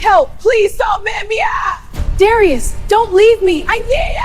Help! Please don't man me out! Darius, don't leave me! I need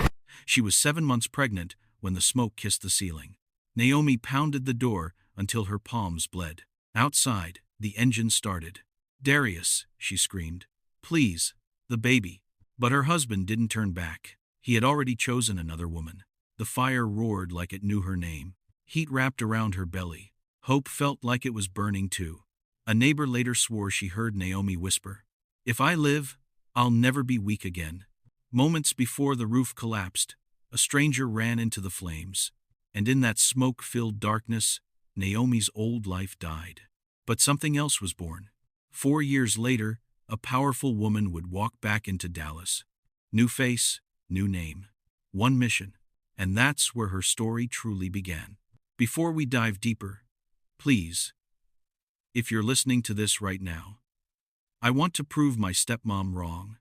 it! She was 7 months pregnant when the smoke kissed the ceiling. Naomi pounded the door until her palms bled. Outside, the engine started. "Darius," she screamed. "Please, the baby." But her husband didn't turn back. He had already chosen another woman. The fire roared like it knew her name. Heat wrapped around her belly. Hope felt like it was burning too. A neighbor later swore she heard Naomi whisper, "If I live, I'll never be weak again." Moments before the roof collapsed, a stranger ran into the flames, and in that smoke-filled darkness, Naomi's old life died. But something else was born. 4 years later, a powerful woman would walk back into Dallas. New face, new name, one mission, and that's where her story truly began. Before we dive deeper, please, if you're listening to this right now, I want to prove my stepmom wrong.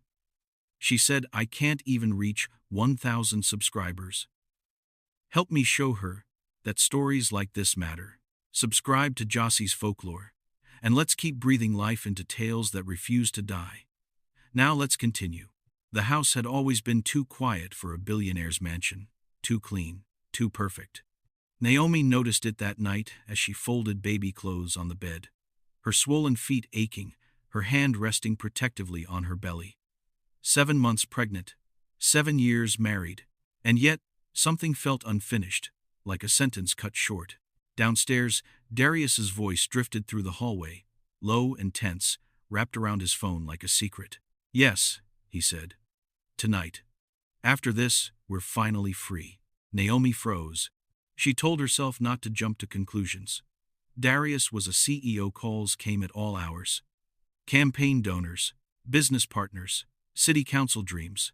She said I can't even reach 1,000 subscribers. Help me show her that stories like this matter. Subscribe to Jossy's Folklore, and let's keep breathing life into tales that refuse to die. Now let's continue. The house had always been too quiet for a billionaire's mansion, too clean, too perfect. Naomi noticed it that night as she folded baby clothes on the bed, her swollen feet aching, her hand resting protectively on her belly. 7 months pregnant, 7 years married, and yet something felt unfinished, like a sentence cut short. Downstairs, Darius's voice drifted through the hallway, low and tense, wrapped around his phone like a secret. "Yes," he said. "Tonight. After this, we're finally free." Naomi froze. She told herself not to jump to conclusions. Darius was a CEO. Calls came at all hours. Campaign donors, business partners, city council dreams.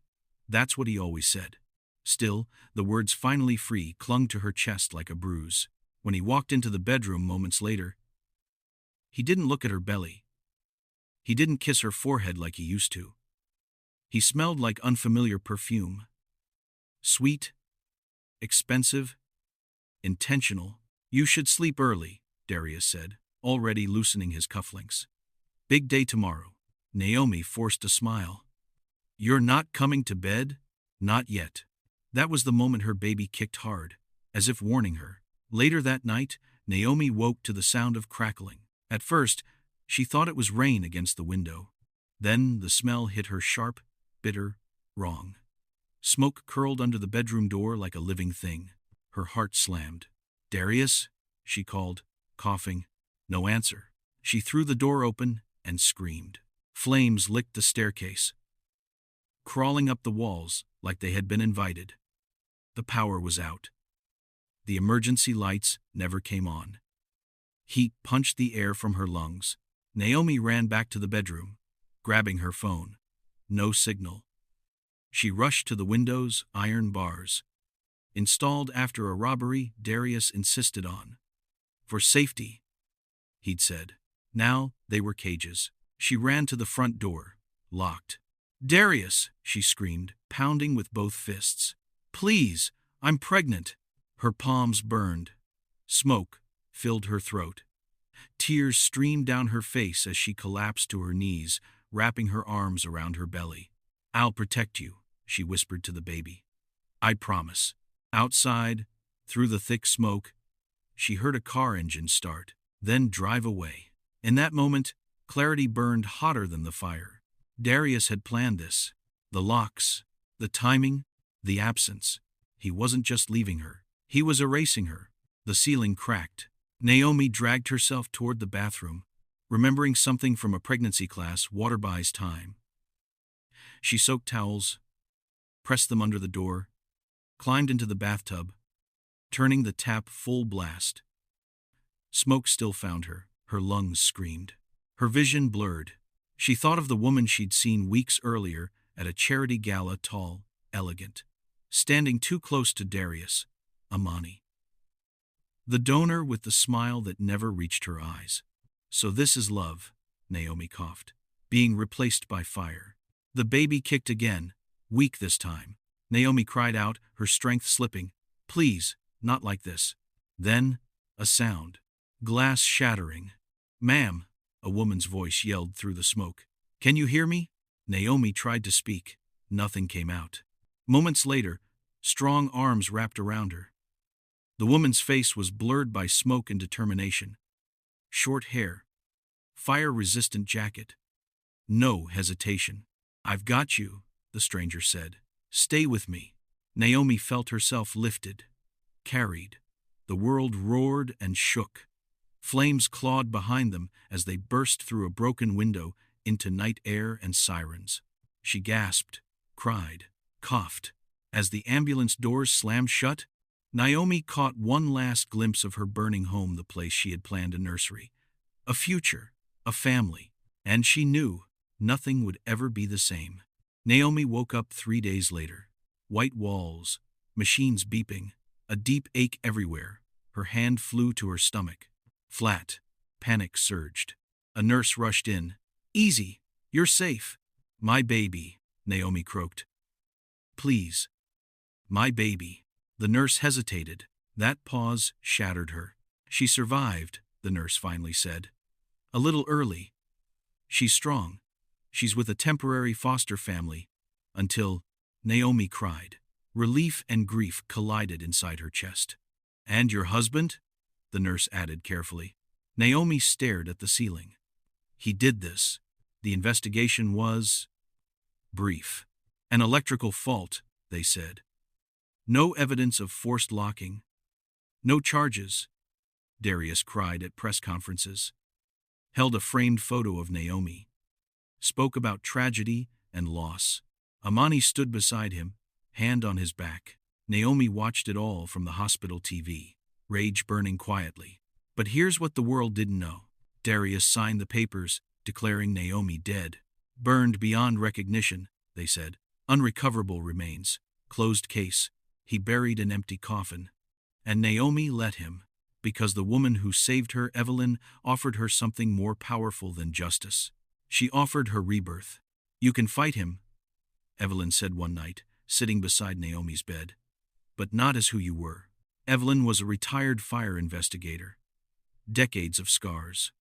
That's what he always said. Still, the words "finally free" clung to her chest like a bruise. When he walked into the bedroom moments later, he didn't look at her belly. He didn't kiss her forehead like he used to. He smelled like unfamiliar perfume. Sweet, expensive, intentional. "You should sleep early," Darius said, already loosening his cufflinks. "Big day tomorrow." Naomi forced a smile. "You're not coming to bed?" "Not yet." That was the moment her baby kicked hard, as if warning her. Later that night, Naomi woke to the sound of crackling. At first, she thought it was rain against the window. Then the smell hit her sharp, bitter, wrong. Smoke curled under the bedroom door like a living thing. Her heart slammed. "Darius?" she called, coughing. No answer. She threw the door open and screamed. Flames licked the staircase, crawling up the walls like they had been invited. The power was out. The emergency lights never came on. Heat punched the air from her lungs. Naomi ran back to the bedroom, grabbing her phone. No signal. She rushed to the windows, iron bars, installed after a robbery Darius insisted on. For safety, he'd said. Now they were cages. She ran to the front door, locked. "Darius," she screamed, pounding with both fists. "Please, I'm pregnant." Her palms burned. Smoke filled her throat. Tears streamed down her face as she collapsed to her knees, wrapping her arms around her belly. "I'll protect you," she whispered to the baby. "I promise." Outside, through the thick smoke, she heard a car engine start, then drive away. In that moment, clarity burned hotter than the fire. Darius had planned this. The locks, the timing, the absence. He wasn't just leaving her. He was erasing her. The ceiling cracked. Naomi dragged herself toward the bathroom, remembering something from a pregnancy class. Water buys time. She soaked towels, pressed them under the door, climbed into the bathtub, turning the tap full blast. Smoke still found her. Her lungs screamed. Her vision blurred. She thought of the woman she'd seen weeks earlier at a charity gala, tall, elegant, standing too close to Darius, Amani. The donor with the smile that never reached her eyes. "So this is love," Naomi coughed, "being replaced by fire." The baby kicked again, weak this time. Naomi cried out, her strength slipping. "Please, not like this." Then, a sound. Glass shattering. "Ma'am," A woman's voice yelled through the smoke. "Can you hear me?" Naomi tried to speak. Nothing came out. Moments later, strong arms wrapped around her. The woman's face was blurred by smoke and determination. Short hair. Fire-resistant jacket. No hesitation. "I've got you," the stranger said. "Stay with me." Naomi felt herself lifted, carried. The world roared and shook. Flames clawed behind them as they burst through a broken window into night air and sirens. She gasped, cried, coughed. As the ambulance doors slammed shut, Naomi caught one last glimpse of her burning home, the place she had planned a nursery, a future, a family, and she knew nothing would ever be the same. Naomi woke up 3 days later. White walls, machines beeping, a deep ache everywhere. Her hand flew to her stomach. Flat. Panic surged. A nurse rushed in. "Easy. You're safe." "My baby," Naomi croaked. "Please." "My baby." The nurse hesitated. That pause shattered her. "She survived," the nurse finally said. "A little early. She's strong. She's with a temporary foster family." Until Naomi cried. Relief and grief collided inside her chest. "And your husband?" the nurse added carefully. Naomi stared at the ceiling. "He did this. The investigation was brief. An electrical fault," they said. "No evidence of forced locking. No charges." Darius cried at press conferences. Held a framed photo of Naomi. Spoke about tragedy and loss. Amani stood beside him, hand on his back. Naomi watched it all from the hospital TV, rage burning quietly. But here's what the world didn't know. Darius signed the papers, declaring Naomi dead. "Burned beyond recognition," they said. "Unrecoverable remains. Closed case." He buried an empty coffin. And Naomi let him, because the woman who saved her, Evelyn, offered her something more powerful than justice. She offered her rebirth. "You can fight him," Evelyn said one night, sitting beside Naomi's bed. "But not as who you were." Evelyn was a retired fire investigator. Decades of scars.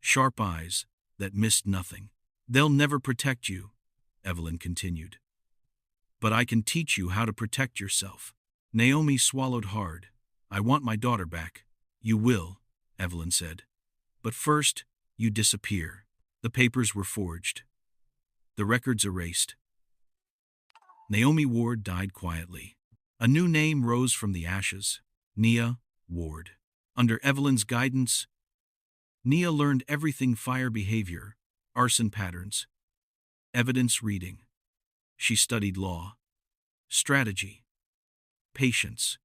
Sharp eyes that missed nothing. "They'll never protect you," Evelyn continued. "But I can teach you how to protect yourself." Naomi swallowed hard. "I want my daughter back." "You will," Evelyn said. "But first, you disappear." The papers were forged. The records erased. Naomi Ward died quietly. A new name rose from the ashes. Nia Ward. Under Evelyn's guidance, Nia learned everything: fire behavior, arson patterns, evidence reading. She studied law, strategy, patience.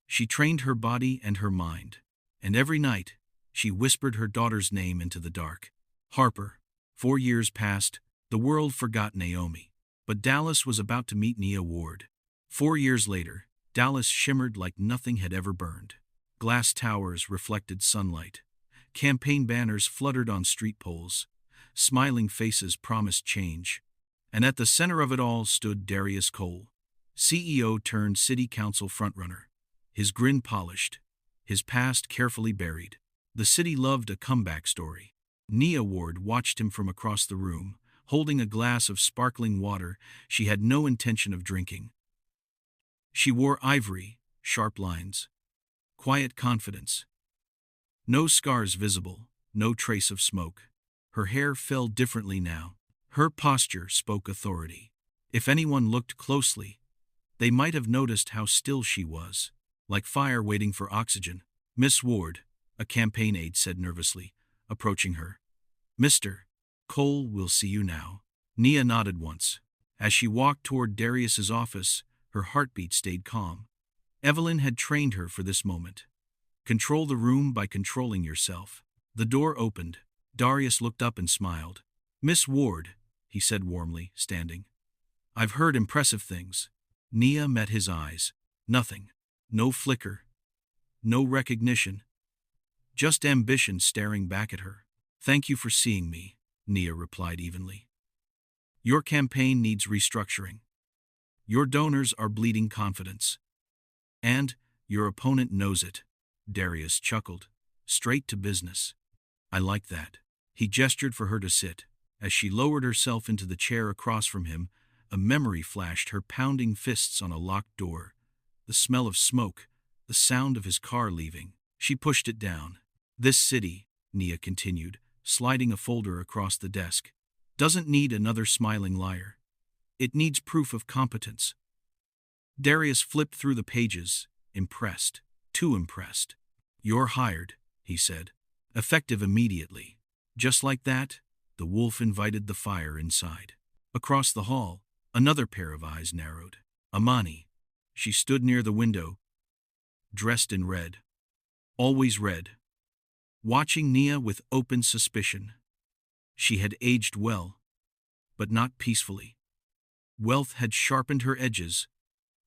She trained her body and her mind, and every night she whispered her daughter's name into the dark. Harper. 4 years passed. The world forgot Naomi. But Dallas was about to meet Nia Ward. 4 years later, Dallas shimmered like nothing had ever burned. Glass towers reflected sunlight. Campaign banners fluttered on street poles. Smiling faces promised change. And at the center of it all stood Darius Cole, CEO turned city council frontrunner. His grin polished, his past carefully buried. The city loved a comeback story. Nia Ward watched him from across the room, holding a glass of sparkling water she had no intention of drinking. She wore ivory, sharp lines, quiet confidence. No scars visible, no trace of smoke. Her hair fell differently now. Her posture spoke authority. If anyone looked closely, they might have noticed how still she was, like fire waiting for oxygen. "Miss Ward," a campaign aide said nervously, approaching her. "Mr. Cole will see you now." Nia nodded once. As she walked toward Darius's office, her heartbeat stayed calm. Evelyn had trained her for this moment. Control the room by controlling yourself. The door opened. Darius looked up and smiled. "Miss Ward," he said warmly, standing. "I've heard impressive things." Nia met his eyes. Nothing. No flicker. No recognition. Just ambition staring back at her. "Thank you for seeing me," Nia replied evenly. "Your campaign needs restructuring. Your donors are bleeding confidence. And your opponent knows it." Darius chuckled. "Straight to business." "I like that." He gestured for her to sit. As she lowered herself into the chair across from him, a memory flashed, her pounding fists on a locked door, the smell of smoke, the sound of his car leaving. She pushed it down. This city, Nia continued, sliding a folder across the desk, doesn't need another smiling liar. It needs proof of competence. Darius flipped through the pages, impressed, too impressed. "You're hired," he said. "Effective immediately." Just like that, the wolf invited the fire inside. Across the hall, another pair of eyes narrowed. Amani. She stood near the window, dressed in red. Always red. Watching Nia with open suspicion. She had aged well, but not peacefully. Wealth had sharpened her edges,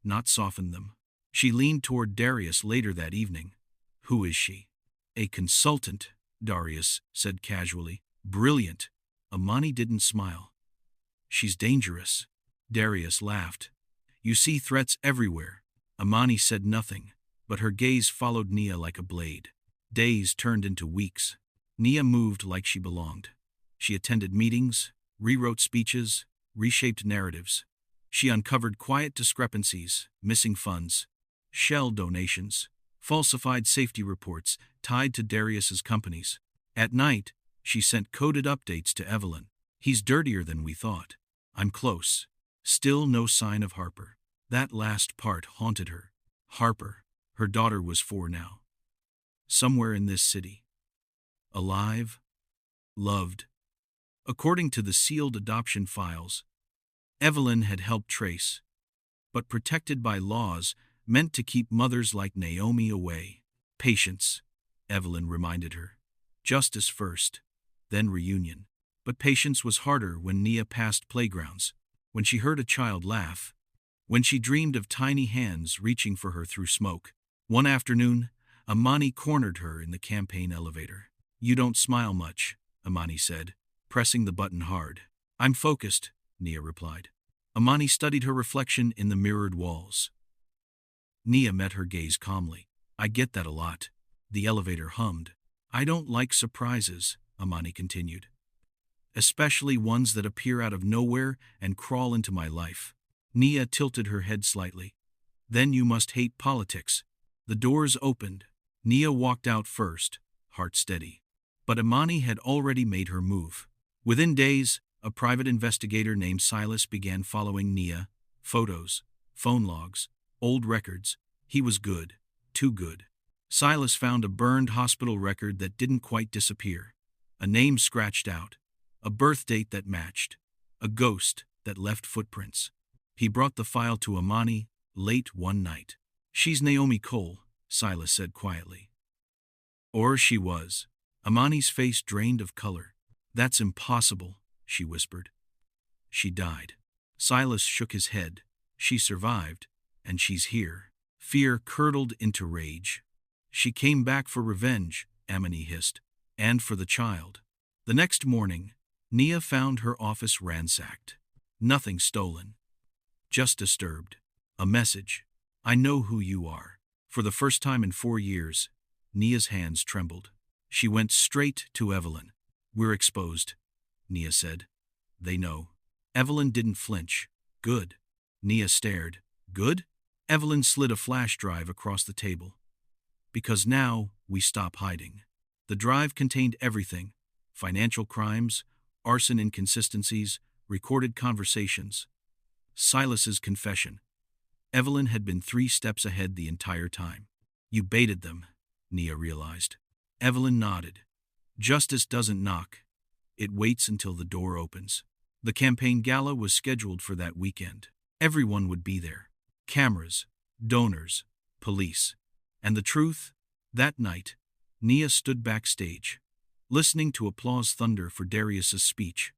not softened them. She leaned toward Darius later that evening. "Who is she?" "A consultant," Darius said casually. "Brilliant." Amani didn't smile. "She's dangerous." Darius laughed. "You see threats everywhere." Amani said nothing, but her gaze followed Nia like a blade. Days turned into weeks. Nia moved like she belonged. She attended meetings, rewrote speeches, reshaped narratives. She uncovered quiet discrepancies, missing funds, shell donations, falsified safety reports tied to Darius's companies. At night, she sent coded updates to Evelyn. "He's dirtier than we thought. I'm close." Still no sign of Harper. That last part haunted her. Harper. Her daughter was 4 now. Somewhere in this city. Alive. Loved. According to the sealed adoption files, Evelyn had helped trace, but protected by laws meant to keep mothers like Naomi away. "Patience," Evelyn reminded her. "Justice first, then reunion." But patience was harder when Nia passed playgrounds, when she heard a child laugh, when she dreamed of tiny hands reaching for her through smoke. One afternoon, Amani cornered her in the campaign elevator. "You don't smile much," Amani said, pressing the button hard. "I'm focused," Nia replied. Amani studied her reflection in the mirrored walls. Nia met her gaze calmly. "I get that a lot." The elevator hummed. "I don't like surprises," Amani continued. "Especially ones that appear out of nowhere and crawl into my life." Nia tilted her head slightly. "Then you must hate politics." The doors opened. Nia walked out first, heart steady. But Amani had already made her move. Within days, a private investigator named Silas began following Nia. Photos, phone logs, old records. He was good. Too good. Silas found a burned hospital record that didn't quite disappear. A name scratched out. A birth date that matched. A ghost that left footprints. He brought the file to Amani late one night. "She's Naomi Cole," Silas said quietly. Or she was. Amani's face drained of color. "That's impossible," she whispered. "She died." Silas shook his head. "She survived, and she's here." Fear curdled into rage. "She came back for revenge," Amani hissed, "and for the child." The next morning, Nia found her office ransacked. Nothing stolen. Just disturbed. A message. "I know who you are." For the first time in 4 years, Nia's hands trembled. She went straight to Evelyn. "We're exposed," Nia said. "They know." Evelyn didn't flinch. "Good." Nia stared. "Good?" Evelyn slid a flash drive across the table. "Because now we stop hiding." The drive contained everything: financial crimes, arson inconsistencies, recorded conversations. Silas's confession. Evelyn had been 3 steps ahead the entire time. "You baited them," Nia realized. Evelyn nodded. "Justice doesn't knock. It waits until the door opens." The campaign gala was scheduled for that weekend. Everyone would be there. Cameras, donors, police. And the truth? That night, Nia stood backstage, listening to applause thunder for Darius's speech.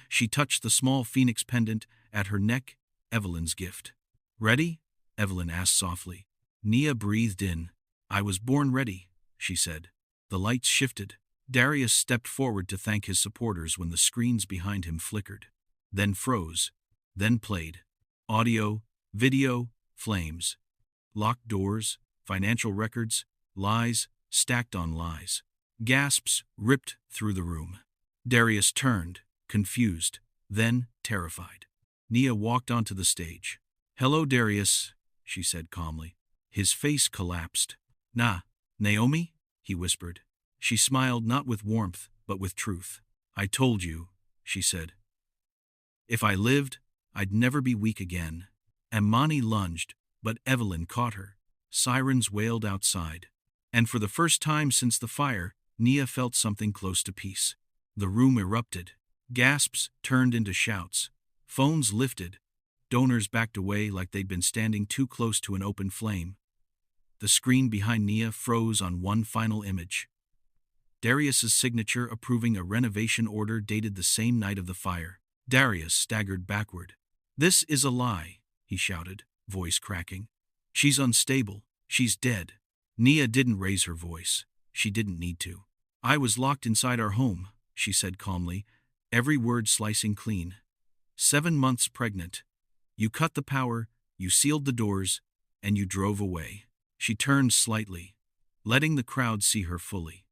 She touched the small phoenix pendant at her neck, Evelyn's gift. "Ready?" Evelyn asked softly. Nia breathed in. "I was born ready," she said. The lights shifted. Darius stepped forward to thank his supporters when the screens behind him flickered. Then froze. Then played. Audio, video, flames. Locked doors, financial records, lies stacked on lies. Gasps ripped through the room. Darius turned, confused, then terrified. Nia walked onto the stage. "Hello, Darius," she said calmly. His face collapsed. "Nah, Naomi?" he whispered. She smiled not with warmth, but with truth. "I told you," she said. "If I lived, I'd never be weak again." Amani lunged, but Evelyn caught her. Sirens wailed outside. And for the first time since the fire, Nia felt something close to peace. The room erupted. Gasps turned into shouts. Phones lifted. Donors backed away like they'd been standing too close to an open flame. The screen behind Nia froze on one final image. Darius's signature approving a renovation order dated the same night of the fire. Darius staggered backward. "This is a lie," he shouted, voice cracking. "She's unstable. She's dead." Nia didn't raise her voice. She didn't need to. "I was locked inside our home," she said calmly, every word slicing clean. 7 months pregnant. You cut the power, you sealed the doors, and you drove away." She turned slightly, letting the crowd see her fully.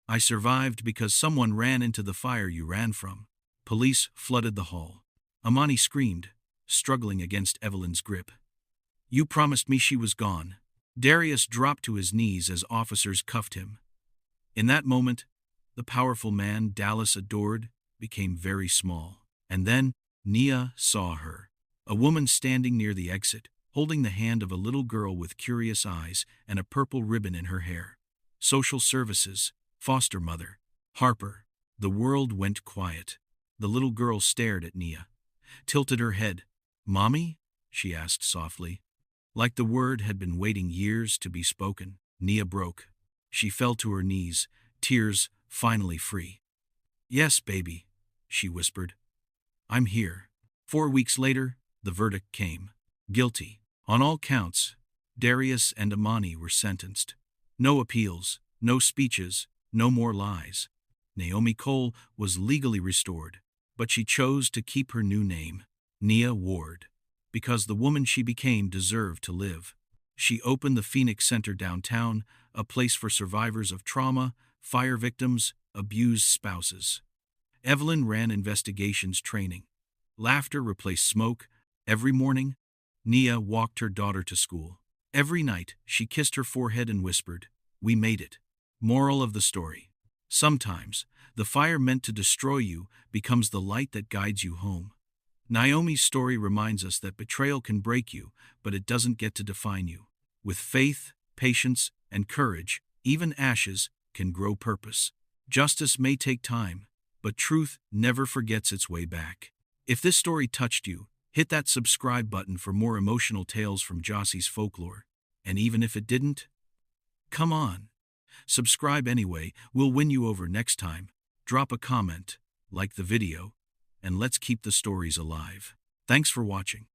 "I survived because someone ran into the fire you ran from." Police flooded the hall. Amani screamed, struggling against Evelyn's grip. "You promised me she was gone." Darius dropped to his knees as officers cuffed him. In that moment, the powerful man Dallas adored became very small. And then Nia saw her, a woman standing near the exit, holding the hand of a little girl with curious eyes and a purple ribbon in her hair. Social services, foster mother, Harper. The world went quiet. The little girl stared at Nia, tilted her head. "Mommy?" she asked softly. Like the word had been waiting years to be spoken, Nia broke. She fell to her knees, tears finally free. "Yes, baby," she whispered. "I'm here." 4 weeks later, the verdict came. Guilty. On all counts, Darius and Amani were sentenced. No appeals, no speeches, no more lies. Naomi Cole was legally restored, but she chose to keep her new name, Nia Ward, because the woman she became deserved to live. She opened the Phoenix Center downtown, a place for survivors of trauma, fire victims, abused spouses. Evelyn ran investigations training. Laughter replaced smoke. Every morning, Nia walked her daughter to school. Every night, she kissed her forehead and whispered, "We made it." Moral of the story: sometimes, the fire meant to destroy you becomes the light that guides you home. Naomi's story reminds us that betrayal can break you, but it doesn't get to define you. With faith, patience, and courage, even ashes can grow purpose. Justice may take time, but truth never forgets its way back. If this story touched you, hit that subscribe button for more emotional tales from Jossy's Folklore. And even if it didn't, come on. Subscribe anyway, we'll win you over next time. Drop a comment, like the video, and let's keep the stories alive. Thanks for watching.